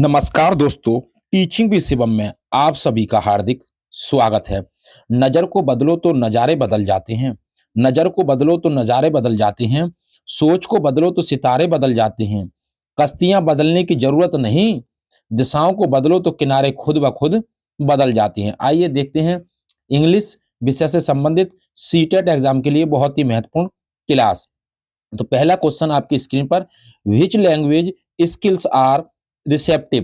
नमस्कार दोस्तों, teaching with Shivam में आप सभी का हार्दिक स्वागत है। नज़र को बदलो तो नज़ारे बदल जाते हैं, नज़र को बदलो तो नज़ारे बदल जाते हैं, सोच को बदलो तो सितारे बदल जाते हैं। कश्तियाँ बदलने की ज़रूरत नहीं, दिशाओं को बदलो तो किनारे खुद ब खुद बदल जाते हैं। आइए देखते हैं इंग्लिश विषय से संबंधित सीटेट एग्ज़ाम के लिए बहुत ही महत्वपूर्ण क्लास। तो पहला क्वेश्चन आपकी स्क्रीन पर, which language skills are receptive.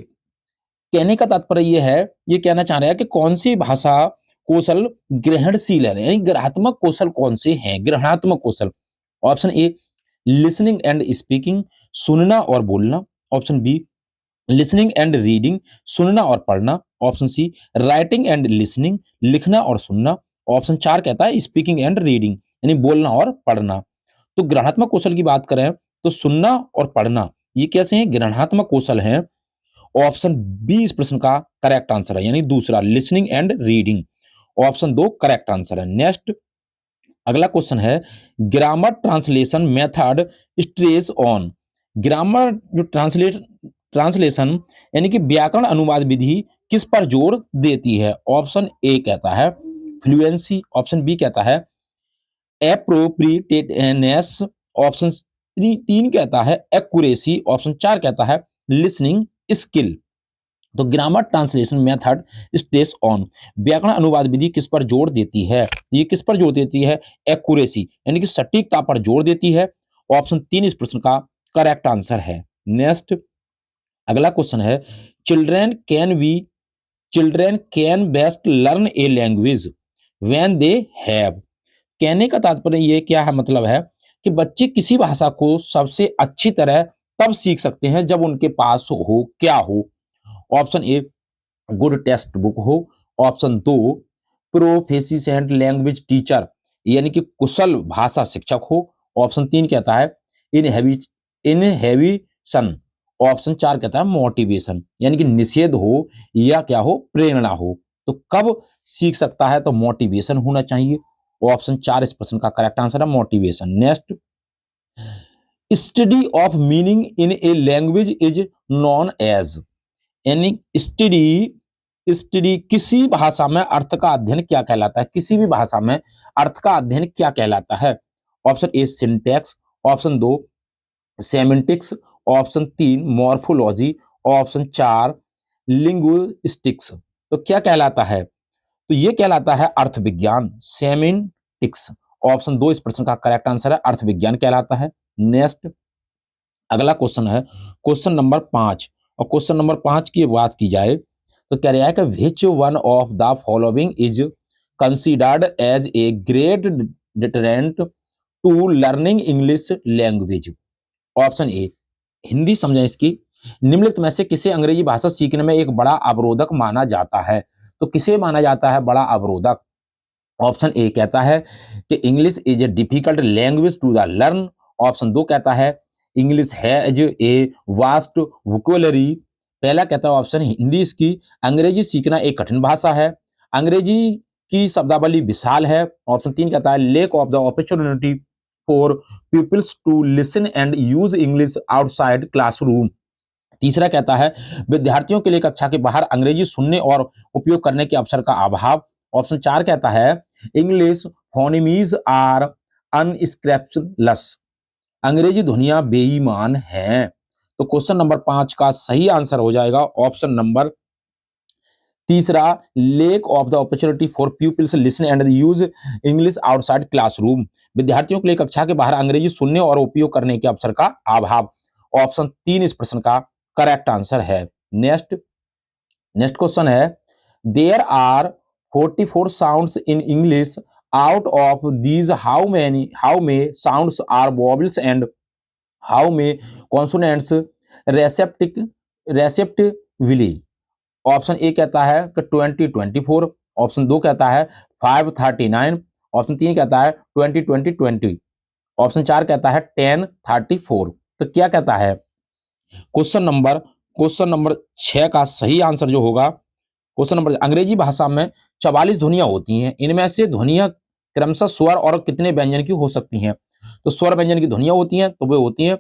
कहने का तात्पर्य ये है, ये कहना चाह रहा है कि कौन सी भाषा कौशल ग्रहणशील है, यानी ग्रहात्मक कौशल कौन से हैं, ग्रहणात्मक कौशल। Option A listening and speaking, सुनना और बोलना। Option B listening and reading, सुनना और पढ़ना। Option C writing and listening, लिखना और सुनना। ऑप्शन चार कहता है स्पीकिंग एंड रीडिंग, यानी बोलना और पढ़ना। तो ग्रहणात्मक कौशल की बात करें तो सुनना और पढ़ना ये कैसे हैं, ग्रहणात्मक कौशल हैं। ऑप्शन बी इस प्रश्न का करेक्ट आंसर है, यानी दूसरा लिसनिंग एंड रीडिंग। ऑप्शन दो करेक्ट आंसर है। नेक्स्ट अगला क्वेश्चन है, grammar translation method stress on. Grammar जो ट्रांसलेशन यानी कि व्याकरण अनुवाद विधि किस पर जोर देती है। ऑप्शन ए कहता है फ्लुएंसी, ऑप्शन बी कहता है एप्रोप्रिएटेनेस, ऑप्शन तीन कहता है एक्यूरेसी, ऑप्शन चार कहता है लिसनिंग स्किल। तो grammar translation method stress on, व्याकरण अनुवाद विधि किस पर जोर देती है, ये किस पर जोर देती है, एक्यूरेसी यानी कि सटीकता पर जोर देती है। ऑप्शन तीन इस प्रश्न का करेक्ट आंसर है। नेक्स्ट अगला क्वेश्चन है, children can we children can best learn a language when they have. कहने का तात्पर्य ये क्या है, मतलब है कि बच्चे किसी भाषा को सबसे अच्छी तरह तब सीख सकते हैं जब उनके पास हो क्या हो। Option a good text book हो। ऑप्शन दो प्रोफिशिएंट लैंग्वेज टीचर, यानी कि कुशल भाषा शिक्षक हो। ऑप्शन तीन कहता है इनहेबिशन। ऑप्शन चार कहता है मोटिवेशन, यानी कि निषेध हो या क्या हो, प्रेरणा हो। तो कब सीख सकता है, तो मोटिवेशन होना चाहिए। ऑप्शन चार इस प्रश्न का करेक्ट आंसर है, motivation. Next study of meaning in a language is known as, यानी स्टडी स्टडी किसी भाषा में अर्थ का अध्ययन क्या कहलाता है, किसी भी भाषा में अर्थ का अध्ययन क्या कहलाता है। ऑप्शन ए सिंटैक्स, ऑप्शन दो सेमेंटिक्स, ऑप्शन तीन मॉर्फोलॉजी, ऑप्शन चार लिंग्विस्टिक्स। तो क्या कहलाता है, तो ये कहलाता है अर्थ विज्ञान, सेमेंटिक्स। ऑप्शन दो इस प्रश्न का करेक्ट आंसर है, अर्थ विज्ञान कहलाता है। नेक्स्ट अगला क्वेश्चन है क्वेश्चन नंबर 5, और क्वेश्चन नंबर 5 की बात की जाए तो कह रहा है कि which one of the following is considered as a great deterrent to learning English language. Option A Hindi समझें इसकी, निम्नलिखित में से किसे अंग्रेजी भाषा सीखने में एक बड़ा अवरोधक माना जाता है। तो किसे माना जाता है बड़ा अवरोधक। ऑप्शन ए कहता है कि English is a difficult language to the learn. Option दो कहता है English has a vast vocabulary. पहला कहता है ऑप्शन हिंदी इसकी अंग्रेजी सीखना एक कठिन भाषा है, अंग्रेजी की शब्दावली विशाल है। ऑप्शन तीन कहता है lack of the opportunity for peoples to listen and use English outside classroom. तीसरा कहता है विद्यार्थियों के लिए कक्षा के बाहर अंग्रेजी सुनने और उपयोग करने के अवसर का अभाव। ऑप्शन चार कहता है इंग्लिश फोनेमीज आर अनस्क्रैप्चलेस, अंग्रेजी ध्वनियां बेईमान हैं। तो क्वेश्चन नंबर 5 का सही आंसर हो जाएगा ऑप्शन नंबर तीसरा, lack of the opportunity for peoples listen and use English outside classroom, विद्यार्थियों के लिए कक्षा के बाहर अंग्रेजी सुनने और उपयोग करने के अवसर का अभाव। ऑप्शन तीन इस प्रश्न का करेक्ट आंसर है। नेक्स्ट नेक्स्ट क्वेश्चन है, there are 44 sounds in English, out of these how many sounds are vowels and how many consonants respectively. Option A कहता है कि 2024, ऑप्शन दो कहता है 539, ऑप्शन तीन कहता है 2020, ऑप्शन चार कहता है 1034। तो क्या कहता है क्वेश्चन नंबर 6 का सही आंसर जो होगा, क्वेश्चन नंबर अंग्रेजी भाषा में 44 ध्वनियां होती हैं, इनमें से ध्वनियां क्रमशः स्वर और कितने व्यंजन की हो सकती हैं। तो स्वर व्यंजन की ध्वनियां होती हैं तो वे होती हैं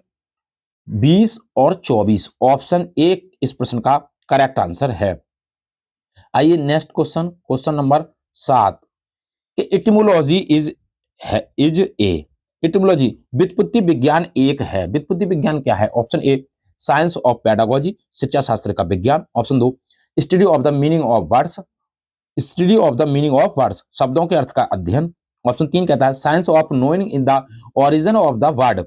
20 और 24 ऑप्शन ए इस प्रश्न का करेक्ट आंसर है। आइए नेक्स्ट क्वेश्चन, क्वेश्चन नंबर 7 कि एटिमोलॉजी इज ए, एटिमोलॉजी व्युत्पत्ति विज्ञान एक है। व्युत्पत्ति विज्ञान क्या है? Option A science of pedagogy, शिक्षा शास्त्र का विज्ञान। Option 2 study of the meaning of words, study of the meaning of words, शब्दों के अर्थ का अध्ययन। ऑप्शन 3 कहता है science of knowing in the origin of the word,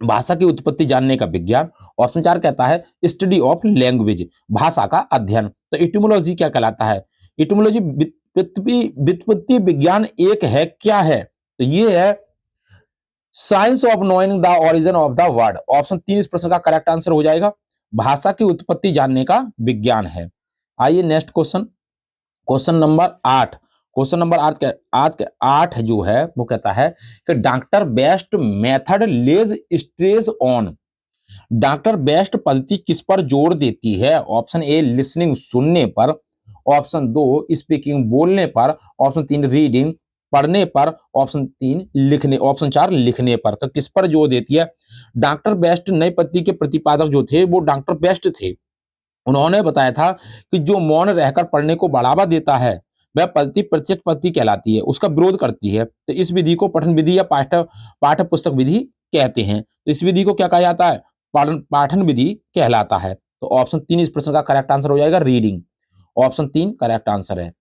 भाषा की उत्पत्ति जानने का विज्ञान। ऑप्शन 4 कहता है स्टडी ऑफ लैंग्वेज, भाषा का अध्ययन। तो इटिमोलॉजी क्या कहलाता है? इटिमोलॉजी व्युत्पत्ति विज्ञान एक है, क्या है? तो ये है science of knowing the origin of the word. Option 3 इस प्रश्न का करेक्ट आंसर हो जाएगा। भाषा की उत्पत्ति जानने का विज्ञान है। आइए next question, question number 8, question number 8 जो है वो कहता है कि doctor best method lays stress on, doctor best पद्धति किस पर जोर देती है? ऑप्शन ए लिसनिंग, सुनने पर। ऑप्शन 2 स्पीकिंग, बोलने पर। ऑप्शन 3 रीडिंग, पढ़ने पर। ऑप्शन 3 लिखने, ऑप्शन 4 लिखने पर। तो किस पर जोर देती है? डॉक्टर बेस्ट नई पद्धति के प्रतिपादक जो थे वो डॉक्टर बेस्ट थे। उन्होंने बताया था कि जो मौन रहकर पढ़ने को बढ़ावा देता है वह पद्धति प्रत्यक्ष पद्धति कहलाती है, उसका विरोध करती है। तो इस विधि को पठन विधि या पाठ्य पुस्तक विधि कहते हैं। तो इस विधि को क्या कहा जाता है? पाठन विधि कहलाता है। तो ऑप्शन 3 इस प्रश्न का करेक्ट आंसर हो जाएगा, रीडिंग। ऑप्शन 3 करेक्ट आंसर है।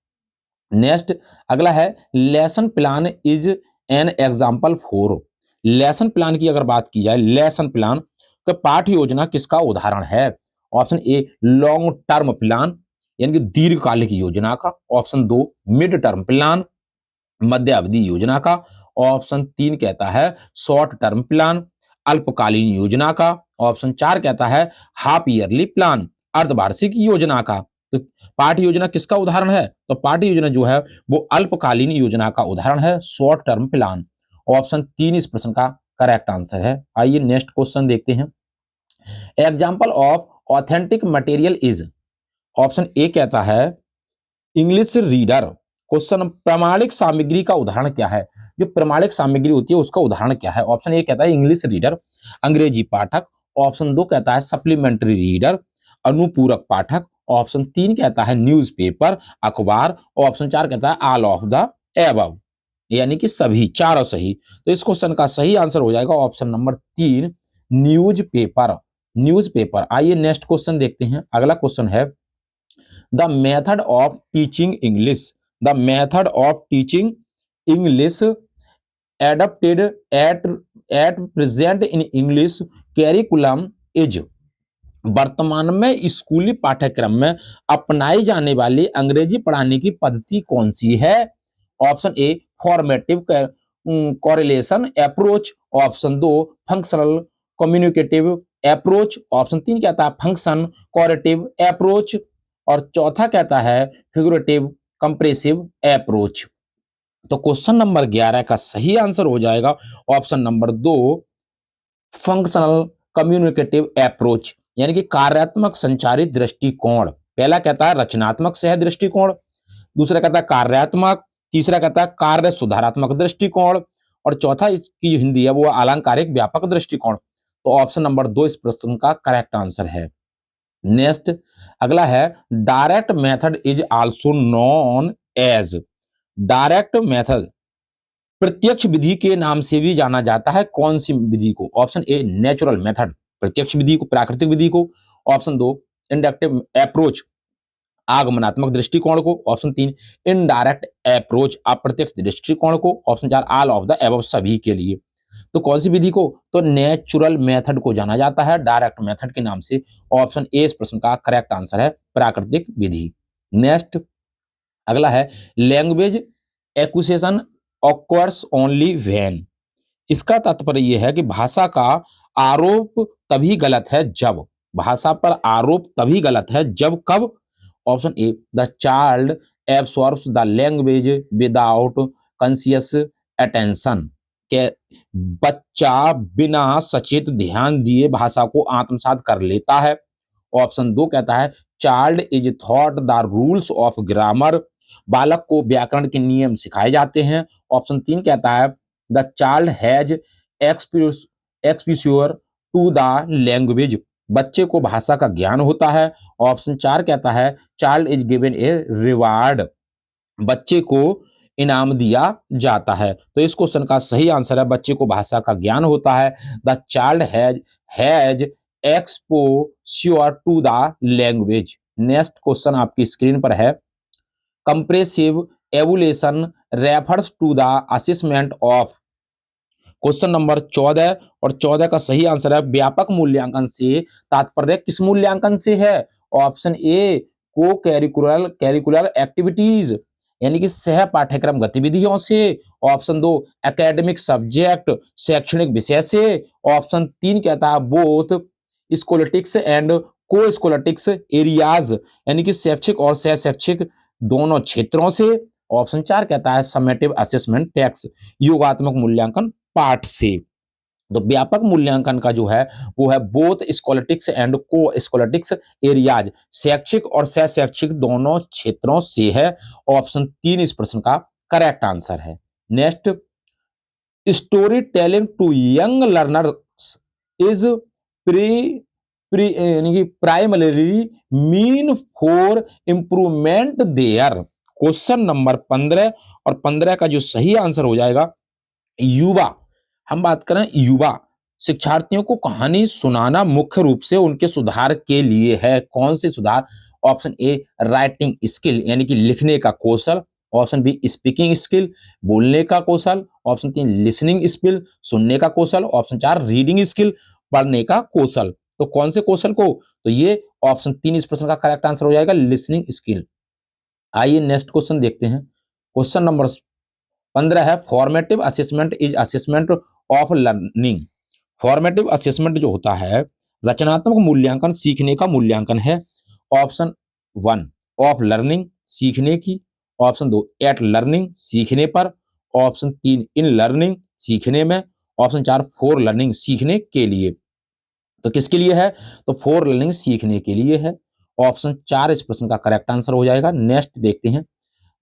नेक्स्ट अगला है lesson plan is an example for, lesson plan की अगर बात की जाए, लेसन प्लान तो पाठ्य योजना किसका उदाहरण है? Option a long term plan यानी कि दीर्घकालिक योजना का। ऑप्शन 2 मिड टर्म प्लान, मध्यावधि योजना का। ऑप्शन 3 कहता है शॉर्ट टर्म प्लान, अल्पकालीन योजना का। ऑप्शन 4 कहता है हाफ ईयरली प्लान, अर्धवार्षिक योजना का। तो पाठ्य योजना किसका उदाहरण है? तो पाठ्य योजना जो है वो अल्पकालीन योजना का उदाहरण है, शॉर्ट टर्म प्लान। ऑप्शन 3 इस प्रश्न का करेक्ट आंसर है। आइए नेक्स्ट क्वेश्चन देखते हैं। Example of authentic material is, option A कहता है इंग्लिश रीडर। क्वेश्चन प्रमाणिक सामग्री का उदाहरण क्या है? जो प्रमाणिक सामग्री होती है उसका उदाहरण क्या है? ऑप्शन ए कहता है इंग्लिश रीडर, अंग्रेजी पाठक। ऑप्शन 2 कहता है सप्लीमेंट्री रीडर, अनुपूरक पाठक। ऑप्शन 3 कहता है न्यूज़पेपर, अखबार। ऑप्शन 4 कहता है ऑल ऑफ द एबव, यानी कि सभी, चारों सही। तो इस क्वेश्चन का सही आंसर हो जाएगा ऑप्शन नंबर 3 न्यूज़पेपर, न्यूज़पेपर। आइए नेक्स्ट क्वेश्चन देखते हैं। अगला क्वेश्चन है the method of teaching English, the method of teaching English adapted at present in English curriculum is, वर्तमान में स्कूली पाठ्यक्रम में अपनाई जाने वाली अंग्रेजी पढ़ाने की पद्धति कौन सी है? ऑप्शन ए formative correlation approach. Option 2 functional communicative approach. Option 3 कहता है फंक्शन कोरेटिव अप्रोच। और चौथा कहता है फिगरेटिव कंप्रेसिव अप्रोच। तो क्वेश्चन नंबर 11 का सही आंसर हो जाएगा option number 2 functional communicative approach, यानी कि कार्यात्मक संचारित दृष्टिकोण। पहला कहता है रचनात्मक सह दृष्टिकोण, दूसरा कहता है कार्यात्मक, तीसरा कहता है कार्य सुधारात्मक दृष्टिकोण, और चौथा इसकी जो हिंदी है वो अलंकारिक व्यापक दृष्टिकोण। तो ऑप्शन नंबर 2 इस प्रश्न का करेक्ट आंसर है। नेक्स्ट अगला है direct method is also known as, direct method प्रत्यक्ष विधि के नाम से भी जाना जाता है, कौन सी विधि को? ऑप्शन ए नेचुरल मेथड, प्रत्यक्ष विधि को, प्राकृतिक विधि को। ऑप्शन 2 इंडक्टिव अप्रोच, आगमनात्मक दृष्टिकोण को। ऑप्शन 3 इनडायरेक्ट अप्रोच, अप्रत्यक्ष दृष्टिकोण को। Option 4 all of the above, सभी के लिए। तो कौन सी विधि को? तो नेचुरल मेथड को जाना जाता है डायरेक्ट मेथड के नाम से। ऑप्शन ए इस प्रश्न का करेक्ट आंसर है, प्राकृतिक विधि। नेक्स्ट अगला है language acquisition occurs only when, इसका तात्पर्य यह है कि भाषा का आरोप तभी गलत है जब, भाषा पर आरोप तभी गलत है जब, कब? Option A the child absorbs the language without conscious attention, के बच्चा बिना सचेत ध्यान दिए भाषा को आत्मसात कर लेता है। ऑप्शन 2 कहता है child is thought the rules of grammar, बालक को व्याकरण के नियम सिखाए जाते हैं। ऑप्शन 3 कहता है the child has exposure to the language, बच्चे को भाषा का ज्ञान होता है। ऑप्शन 4 कहता है child is given a reward, बच्चे को इनाम दिया जाता है। तो इस क्वेश्चन का सही आंसर है बच्चे को भाषा का ज्ञान होता है। The child has exposure to the language. Next question आपकी स्क्रीन पर है, comprehensive evaluation refers to the assessment of. Question number 14 और 14 का सही आंसर है व्यापक मूल्यांकन से तात्पर्य किस मूल्यांकन से है। ऑप्शन ए को कैरिकुलर एक्टिविटीज यानी कि सह पाठ्यक्रम गतिविधियों से। ऑप्शन 2 एकेडमिक सब्जेक्ट शैक्षणिक विषय से। ऑप्शन 3 कहता है बोथ स्कॉलटिक्स एंड को स्कॉलटिक्स एरियाज यानी कि शैक्षिक और सह शैक्षिक दोनों क्षेत्रों से। ऑप्शन 4 कहता है समेटिव असेसमेंट टेक्स योगात्मक मूल्यांकन पाठ से। तो व्यापक मूल्यांकन का जो है वो है बोथ स्कॉलटिक्स एंड को स्कॉलटिक्स एरियाज, शैक्षिक और सह शैक्षिक दोनों क्षेत्रों से है। ऑप्शन 3 इस प्रश्न का करेक्ट आंसर है। Next, story telling to young learners is यानी कि primary mean for improvement there. Question number 15 और 15 का जो सही आंसर हो जाएगा युवा। हम बात करें युवा शिक्षार्थियों को कहानी सुनाना मुख्य रूप से उनके सुधार के लिए है। कौन से सुधार। ऑप्शन ए राइटिंग स्किल यानी कि लिखने का कौशल। ऑप्शन बी स्पीकिंग स्किल बोलने का कौशल। ऑप्शन 3 लिसनिंग स्किल सुनने का कौशल। ऑप्शन 4 रीडिंग स्किल पढ़ने का कौशल। तो कौन से कौशल को, तो ये ऑप्शन 3 इस प्रश्न का करेक्ट आंसर हो जाएगा लिसनिंग स्किल। आइए नेक्स्ट क्वेश्चन देखते हैं। क्वेश्चन नंबर 15 है formative assessment is assessment of learning. Formative assessment जो होता है रचनात्मक मूल्यांकन सीखने का मूल्यांकन है। ऑप्शन 1 ऑफ लर्निंग सीखने की। ऑप्शन 2 एट लर्निंग सीखने पर। ऑप्शन 3 इन लर्निंग सीखने में। ऑप्शन 4 फॉर लर्निंग सीखने के लिए। तो किसके लिए है, तो फॉर लर्निंग सीखने के लिए है। ऑप्शन 4 इस प्रश्न का करेक्ट आंसर हो जाएगा। नेक्स्ट देखते हैं,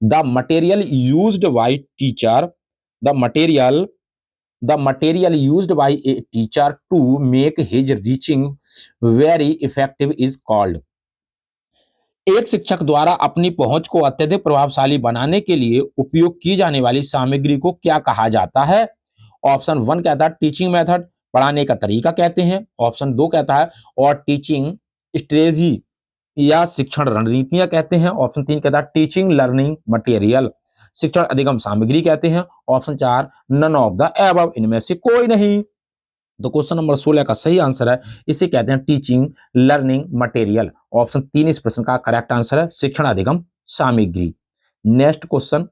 the material used by teacher the material used by a teacher to make his teaching very effective is called। एक शिक्षक द्वारा अपनी पहुंच को अत्यधिक प्रभावशाली बनाने के लिए उपयोग की जाने वाली सामग्री को क्या कहा जाता है। ऑप्शन 1 कहता है टीचिंग मेथड पढ़ाने का तरीका कहते हैं। ऑप्शन 2 कहता है और टीचिंग स्ट्रेटजी या शिक्षण रणनीतियां कहते हैं। ऑप्शन 3 कहता है टीचिंग लर्निंग मटेरियल शिक्षण अधिगम सामग्री कहते हैं। Option 4 none of the above इनमें से कोई नहीं। तो क्वेश्चन नंबर 16 का सही आंसर है इसे कहते हैं टीचिंग लर्निंग मटेरियल। ऑप्शन 3 इस प्रश्न का करेक्ट आंसर है शिक्षण अधिगम सामग्री। Next question,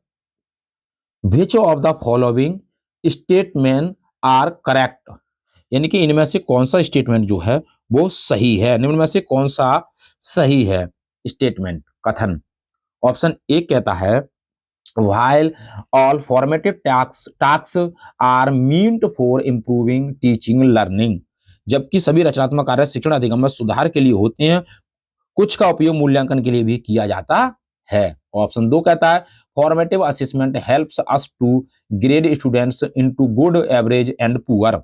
which of the following statement are correct, यानी कि इनमें से कौन सा स्टेटमेंट जो है वो सही है, निम्न में से कौन सा सही है स्टेटमेंट कथन। ऑप्शन ए कहता है while all formative tasks are meant for improving teaching learning, जबकि सभी रचनात्मक कार्य शिक्षण अधिगम में सुधार के लिए होते हैं, कुछ का उपयोग मूल्यांकन के लिए भी किया जाता है। ऑप्शन 2 कहता है formative assessment helps us to grade students into good average and poor,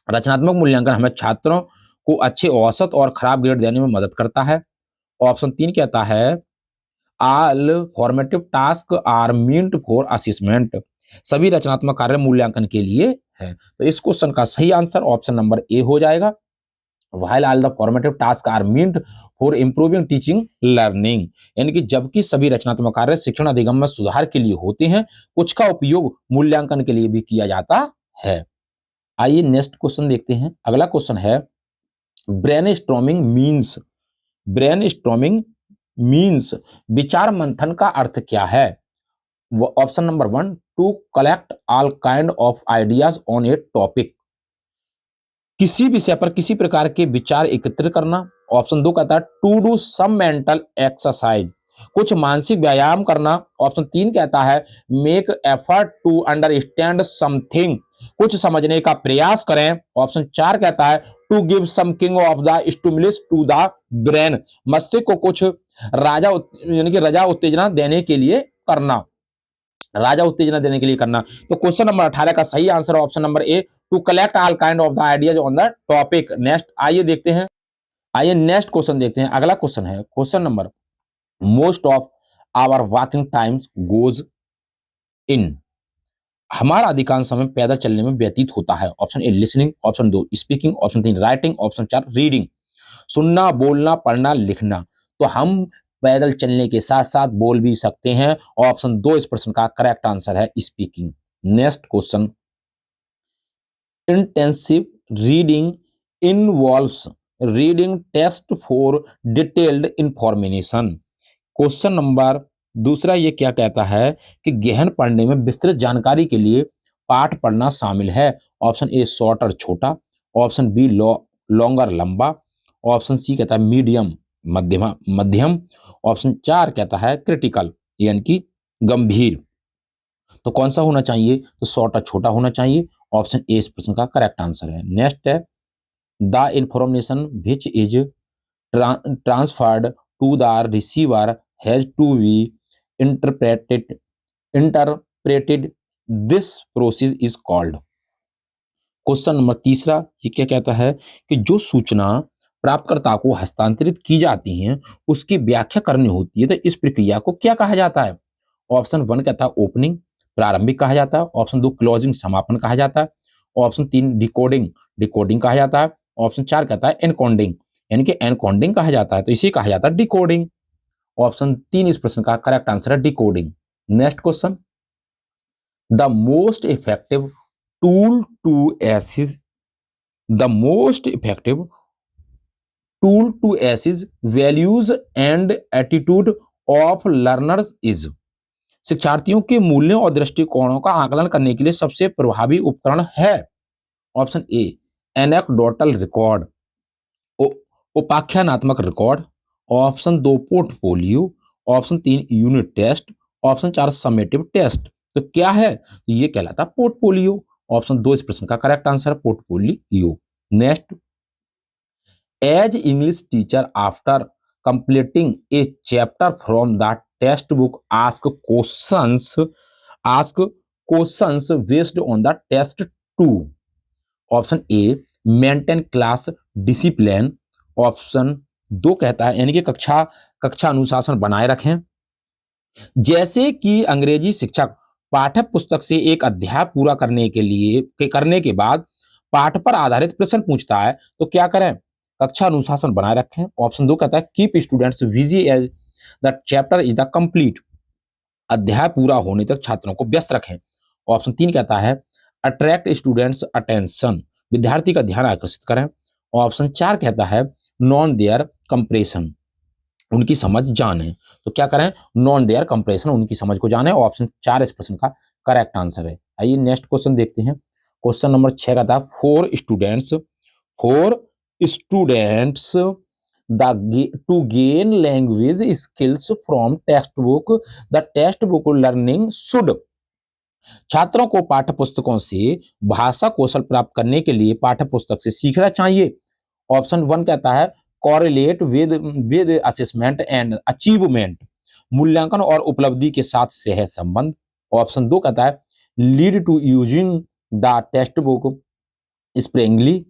रचनात्मक मूल्यांकन हमें छात्रों को अच्छे औसत और खराब ग्रेड देने में मदद करता है। ऑप्शन 3 कहता है all formative task are meant for assessment, सभी रचनात्मक कार्य मूल्यांकन के लिए है। तो इस क्वेश्चन का सही आंसर ऑप्शन नंबर ए हो जाएगा। while all the formative tasks are meant for improving teaching learning, यानी कि जबकि सभी रचनात्मक कार्य शिक्षण अधिगम में सुधार के लिए होते हैं, कुछ का उपयोग मूल्यांकन के लिए भी किया जाता है। आइए नेक्स्ट क्वेश्चन देखते हैं। अगला क्वेश्चन है ब्रेनस्टॉर्मिंग मीन्स विचार मंथन का अर्थ क्या है। Option number 1 to collect all kind of ideas on a topic, किसी विषय पर किसी प्रकार के विचार एकत्रित करना। ऑप्शन 2 कहता है to do some mental exercise, कुछ मानसिक व्यायाम करना। ऑप्शन 3 कहता है make effort to understand something, कुछ समझने का प्रयास करें। ऑप्शन 4 कहता है to give some kind of the stimulus to the brain, मस्तिष्क को कुछ रजा उत्तेजना देने के लिए करना। राजा उत्तेजना देने के लिए करना। तो क्वेश्चन नंबर 18 का सही answer option number A, to collect all kind of the ideas on the topic. Next आइए देखते हैं, आइए नेक्स्ट क्वेश्चन देखते हैं। अगला क्वेश्चन है question number, most of our walking times goes in, हमारा अधिकांश समय पैदल चलने में व्यतीत होता है। Option A listening, option 2 speaking, option 3 writing, option 4 reading. सुनना, बोलना, पढ़ना, लिखना। तो हम पैदल चलने के साथ साथ बोल भी सकते हैं। ऑप्शन 2 इस प्रश्न का करेक्ट आंसर है, speaking. Next question, intensive reading involves reading test for detailed information. Question number दूसरा ये क्या कहता है कि गहन पढ़ने में विस्तृत जानकारी के लिए पाठ पढ़ना शामिल है। ऑप्शन ए शॉर्टर छोटा, ऑप्शन बी लॉन्गर लंबा, ऑप्शन सी कहता है मीडियम मध्यमा मध्यम, ऑप्शन 4 कहता है क्रिटिकल यानी कि गंभीर। तो कौन सा होना चाहिए? तो शॉर्टर छोटा होना चाहिए। ऑप्शन ए इस प्रश्न का करेक्ट आंसर है। नेक्स्ट है, the information which is transferred to the receiver has to be interpreted interpreted this process is called. Question number तीसरा ये क्या कहता है कि जो सूचना प्राप्तकर्ता को हस्तांतरित की जाती हैं उसकी व्याख्या करनी होती है, तो इस प्रक्रिया को क्या कहा जाता है? ऑप्शन 1 कहता है ओपनिंग प्रारंभिक कहा जाता है, ऑप्शन 2 क्लोजिंग समापन कहा जाता है, ऑप्शन 3 डिकोडिंग डिकोडिंग कहा जाता है, ऑप्शन 4 कहता है एनकोडिंग यानी कि एनकोडिंग कहा जाता है, तो इसे कहा जाता है डिकोडिंग। ऑप्शन 3 इस प्रश्न का करेक्ट आंसर है decoding. Next question, the most effective tool to assess the most effective tool to assess values and attitude of learners is, शिक्षार्थियों के मूल्यों और दृष्टिकोणों का आकलन करने के लिए सबसे प्रभावी उपकरण है। ऑप्शन ए एनेक्डोटल रिकॉर्ड, उपाख्यानात्मक record, option 2 portfolio, option 3 unit test, option 4 summative test. तो क्या है? ये कहलाता है पोर्टफोलियो। ऑप्शन 2 इस प्रश्न का करेक्ट आंसर है portfolio. Next, as English teacher after completing a chapter from the text book ask questions based on the test to. Option A maintain class discipline, option 2 कहता है यानी कि कक्षा अनुशासन बनाए रखें। जैसे कि अंग्रेजी शिक्षक पाठ्य पुस्तक से एक अध्याय पूरा करने के बाद पाठ पर आधारित प्रश्न पूछता है, तो क्या करें? कक्षा अनुशासन बनाए रखें। ऑप्शन 2 कहता है keep students busy as the chapter is the complete, अध्याय पूरा होने तक छात्रों को व्यस्त रखें। ऑप्शन 3 कहता है अट्रैक्ट स्टूडेंट्स अटेंशन, विद्यार्थी का ध्यान आकर्षित करें। ऑप्शन 4 कहता है नॉन देयर कंप्रेशन, उनकी समझ जाने। तो क्या करें? नॉन देयर कंप्रेशन, उनकी समझ को जाने। ऑप्शन 4 इस प्रश्न का करेक्ट आंसर है। आइए नेक्स्ट क्वेश्चन देखते हैं। क्वेश्चन नंबर 6 का था for students to gain language skills from text book the text book learning should, छात्रों को पाठ्य पुस्तकों से भाषा कौशल प्राप्त करने के लिए पाठ्य पुस्तक से सीखना चाहिए। ऑप्शन 1 कहता है correlate with assessment and achievement, मूल्यांकन और उपलब्धि के साथ सह संबंध। ऑप्शन 2 कहता है lead to using the text book sparingly,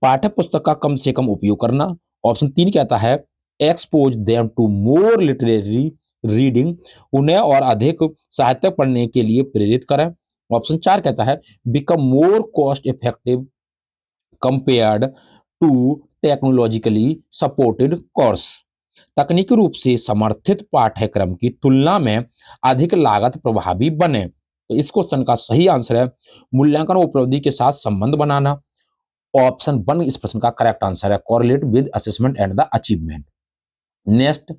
पाठ्य पुस्तक का कम से कम उपयोग करना। ऑप्शन 3 कहता है expose them to more literary reading, उन्हें और अधिक साहित्य पढ़ने के लिए प्रेरित करें। ऑप्शन 4 कहता है become more cost effective compared to technologically supported course, तकनीकी रूप से समर्थित पाठ्यक्रम की तुलना में अधिक लागत प्रभावी बने। तो इस क्वेश्चन का सही आंसर है मूल्यांकन और उपलब्धि के साथ संबंध बनाना। ऑप्शन 1 इस प्रश्न का करेक्ट आंसर है correlate with assessment and the achievement. Next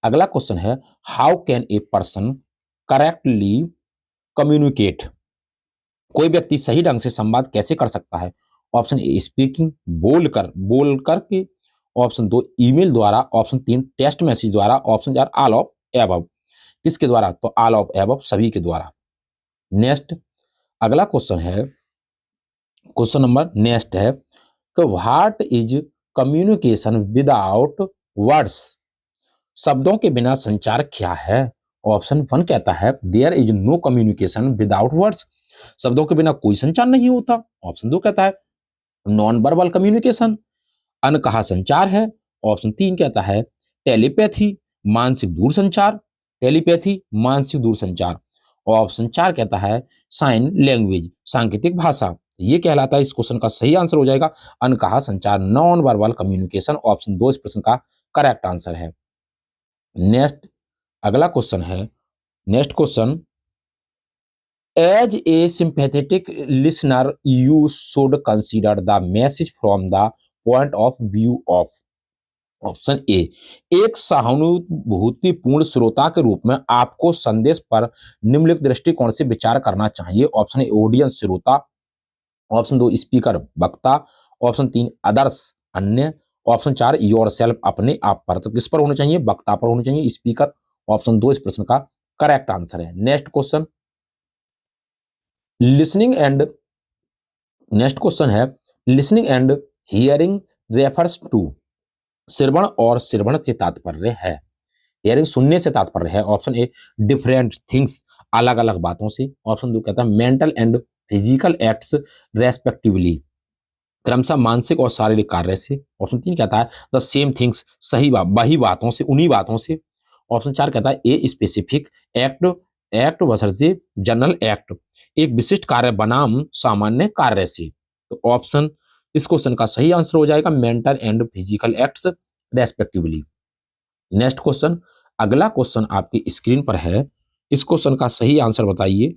अगला क्वेश्चन है how can a person correctly communicate, कोई व्यक्ति सही ढंग से संवाद कैसे कर सकता है? ऑप्शन ए स्पीकिंग बोलकर के, ऑप्शन 2 ईमेल द्वारा, ऑप्शन 3 टेक्स्ट मैसेज द्वारा, ऑप्शन 4 ऑल ऑफ एबव। किसके द्वारा? तो ऑल ऑफ एबव, सभी के द्वारा। नेक्स्ट अगला क्वेश्चन है, क्वेश्चन नंबर नेक्स्ट है कि what is communication without words, शब्दों के बिना संचार क्या है? ऑप्शन 1 कहता है there is no communication without words, शब्दों के बिना कोई संचार नहीं होता। ऑप्शन 2 कहता है नॉन वर्बल कम्युनिकेशन, अनकहा संचार है। ऑप्शन 3 कहता है टेलीपैथी, मानसिक दूरसंचार, टेलीपैथी मानसिक दूरसंचार। ऑप्शन 4 कहता है साइन लैंग्वेज, सांकेतिक भाषा। ये कहलाता है, इस क्वेश्चन का सही आंसर हो जाएगा अनकहा संचार, नॉन वर्बल कम्युनिकेशन। ऑप्शन 2 इस प्रश्न का करेक्ट आंसर है। नेक्स्ट अगला क्वेश्चन है, next question, as a sympathetic listener you should consider the message from the point of view of। Option A, एक सहानुभूतिपूर्ण श्रोता के रूप में आपको संदेश पर निम्नलिखित दृष्टिकोण से विचार करना चाहिए। ऑप्शन ए ऑडियंस श्रोता, ऑप्शन 2 स्पीकर वक्ता, ऑप्शन 3 अदर्स अन्य, ऑप्शन 4 योरसेल्फ अपने आप पर। तो किस पर होना चाहिए? वक्ता पर होना चाहिए, स्पीकर। ऑप्शन 2 इस प्रश्न का करेक्ट आंसर है। Next question, listening and, next question है listening and hearing refers to, श्रवण और श्रवण से तात्पर्य है, हियरिंग सुनने से तात्पर्य है। ऑप्शन ए डिफरेंट थिंग्स, अलग अलग बातों से। ऑप्शन 2 कहता है mental and physical acts respectively, क्रमशः मानसिक और शारीरिक कार्य से। ऑप्शन 3 कहता है द सेम थिंग्स, सही वही बातों से, उन्हीं बातों से। ऑप्शन 4 कहता है a specific act, act versus general act, एक विशिष्ट कार्य बनाम सामान्य कार्य से। तो ऑप्शन, इस क्वेश्चन का सही आंसर हो जाएगा mental and physical acts respectively. Next question, अगला क्वेश्चन आपकी स्क्रीन पर है, इस क्वेश्चन का सही आंसर बताइए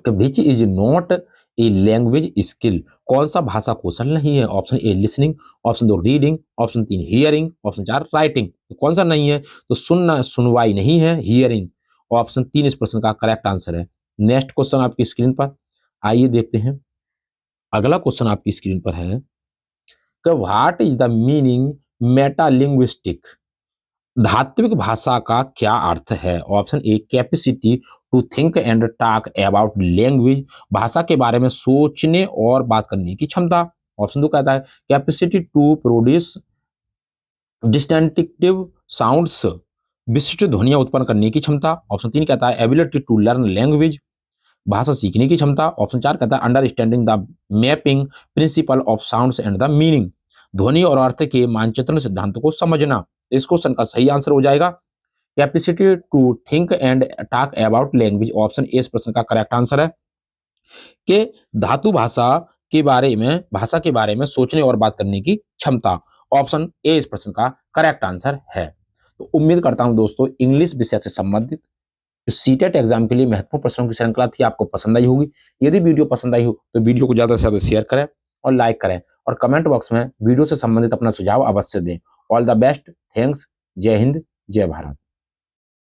कि which is not a language skill, कौन सा भाषा कौशल नहीं है। Option A listening, option 2 reading, option 3 hearing, option 4 writing. तो कौन सा नहीं है? तो सुनना, सुनवाई नहीं है, हियरिंग। ऑप्शन 3 इस प्रश्न का करेक्ट आंसर है। नेक्स्ट क्वेश्चन आपकी स्क्रीन पर, आइए देखते हैं। अगला क्वेश्चन आपकी स्क्रीन पर है कि what is the meaning metalinguistic, धात्विक भाषा का क्या अर्थ है। Option A capacity to think and talk about language, भाषा के बारे में सोचने और बात करने की क्षमता। ऑप्शन 2 कहता है capacity to produce distinctive sounds, विशिष्ट ध्वनियां उत्पन्न करने की क्षमता। ऑप्शन 3 कहता है एबिलिटी टू लर्न लैंग्वेज, भाषा सीखने की क्षमता। ऑप्शन 4 कहता है understanding the mapping principle of sounds and the meaning, ध्वनि और अर्थ के मानचित्रण सिद्धांत को समझना। इस क्वेश्चन का सही आंसर हो जाएगा capacity to think and talk about language. Option A इस प्रश्न का करेक्ट आंसर है कि धातु भाषा के बारे में सोचने और बात करने की क्षमता। ऑप्शन ए इस प्रश्न का करेक्ट आंसर है। तो उम्मीद करता हूं दोस्तों इंग्लिश विषय से संबंधित सीटेट एग्जाम के लिए महत्वपूर्ण प्रश्नों की श्रृंखला थी, आपको पसंद आई होगी। यदि वीडियो पसंद आई हो तो वीडियो को ज्यादा से ज्यादा शेयर करें और लाइक करें, और कमेंट बॉक्स में वीडियो से संबंधित अपना सुझाव अवश्य दें। ऑल द बेस्ट, थैंक्स, जय हिंद, जय भारत।